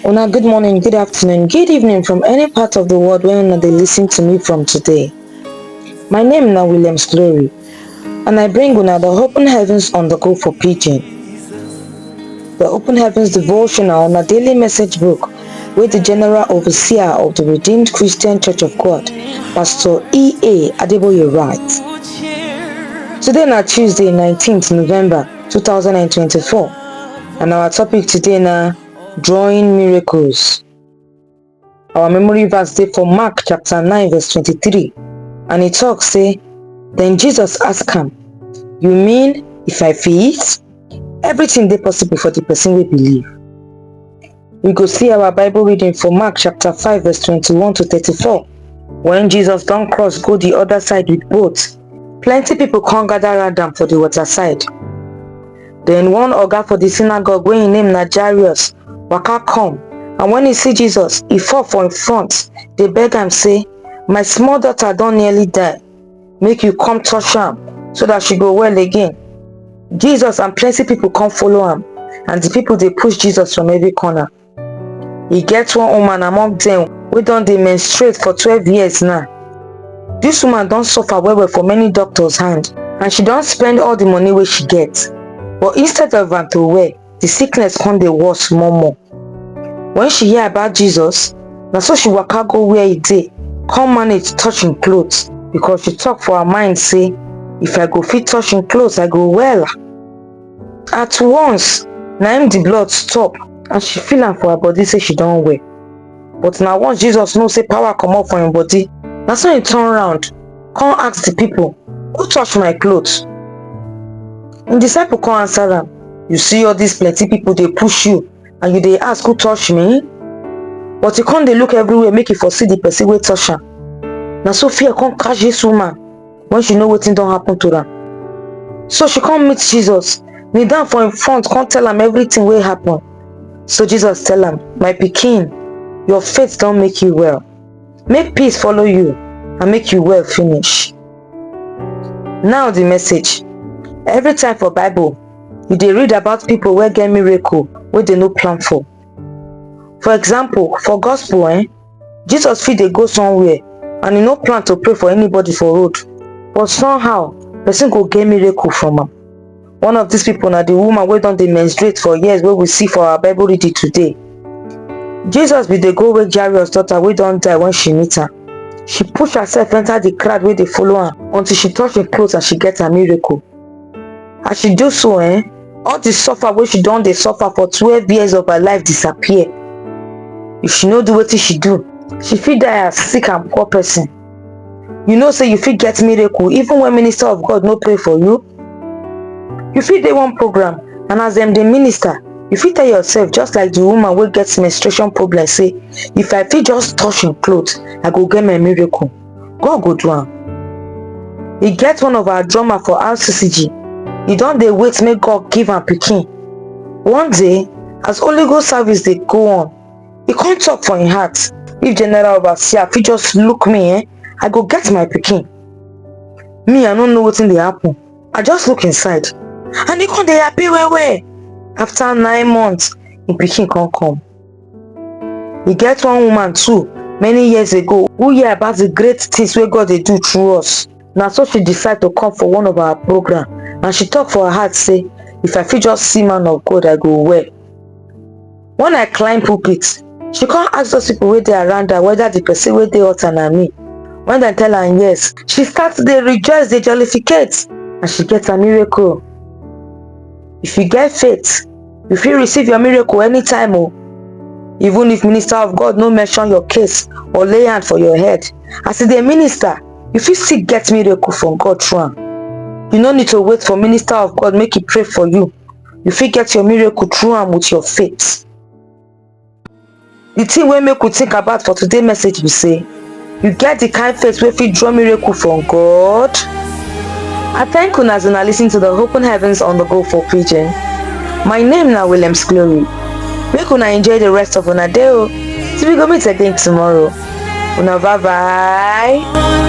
Una good morning, good afternoon, good evening from any part of the world where una dey listen to me from today. My name na Williams Glory, and I bring una the Open Heavens on the Go for Pidgin. The Open Heavens devotional on a daily message book with the General Overseer of the Redeemed Christian Church of God, Pastor E.A. Adeboye writes. Today na Tuesday, 19th November 2024, and our topic today na drawing miracles. Our memory verse dey for Mark chapter 9 verse 23, and it talks say, then Jesus ask am, you mean if I fit? Everything dey possible for the person wey believe. We go see our Bible reading for Mark chapter 5 verse 21 to 34. When Jesus don cross go the other side with boat, plenty people come gather around am for the water side. Then one oga for the synagogue wey im name na Jairus waka come, and when he see Jesus, he fall for im front, dey beg am say, my small daughter don nearly die, make you come touch am so that she go well again. Jesus and plenty people come follow am, and the people dey push Jesus from every corner. E get one woman among them wey don dey menstruate for 12 years now. This woman don suffer well for many doctors hand, and she don spend all the money wey she get, but instead of am to well, the sickness come dey worse more. When she hear about Jesus, na so she waka go where e dey, come manage touch im clothes, because she talk for her mind say, if I go fit touch im clothes, I go well. At once, na im the blood stop, and she feel am for her body say she don well. But na once Jesus know say power comot from im body, na so im turn round, come ask the people, who touch my clothes? Im disciple come answer am, you see all these plenty people dey push you, and you dey ask who touch me? But you come dey look everywhere make you for see the person wey touch am. Na so fear come catch this woman when she know wetin don happen to am. So she come meet Jesus, kneel down for im front, come tell am everything wey happen. So Jesus tell am, my pikin, your faith don make you well. Make peace follow you and make you well finish. Now the message. Every time for Bible, you dey read about people wey get miracle wey dey no plan for. For example, for gospel, Jesus fit dey go somewhere and he no plan to pray for anybody for road, but somehow person go get miracle from am. One of these people na the woman wey don dey menstruate for years wey we see for our Bible reading today. Jesus bin dey go wake Jairus daughter wey don die when she meet am. She push herself enter the crowd wey dey follow am until she touch im clothes and she get her miracle. As she do so, all the suffer wey she don dey suffer for 12 years of her life disappear. If she no do wetin she do, she fit die as sick and poor person. You know say you fit get miracle even when minister of God no pray for you. You fit dey one program, and as dem dey minister, you fit tell yourself, just like the woman wey get menstruation problem, say, if I fit just touch im clothes, I go get my miracle. God go do am. E get one of our drummer for RCCG. He don dey wait make God give am pikin. One day, as Holy Ghost service dey go on, he come talk for im heart, if General Overseer fit just look me, I go get my pikin. Me, I no know wetin dey happen. I just look inside, and he come dey happy well. After 9 months, im pikin come. E get one woman too, many years ago, who hear about the great things wey God dey do through us. Na so she decide to come for one of our program, and she talk for her heart say, if I fit just see man of God, I go well. When I climb pulpit, she come ask those people wey dey around her whether the person wey dey altar na me. When dem tell am yes, she start to dey rejoice, dey jollificate, and she get her miracle. If you get faith, you fit receive your miracle anytime. Even if minister of God no mention your case or lay hand for your head, as e dey minister, you fit still get miracle from God through am. You no need to wait for minister of God make he pray for you. You fit get your miracle through am with your faith. The thing wey make we think about for today's message be say, you get the kind faith wey fit draw miracle from God. I thank una as una lis ten to the Open Heavens on the Go for Pidgin. My name na Williams Glory. Make una enjoy the rest of una day. Till we go meet again tomorrow. Una bye bye.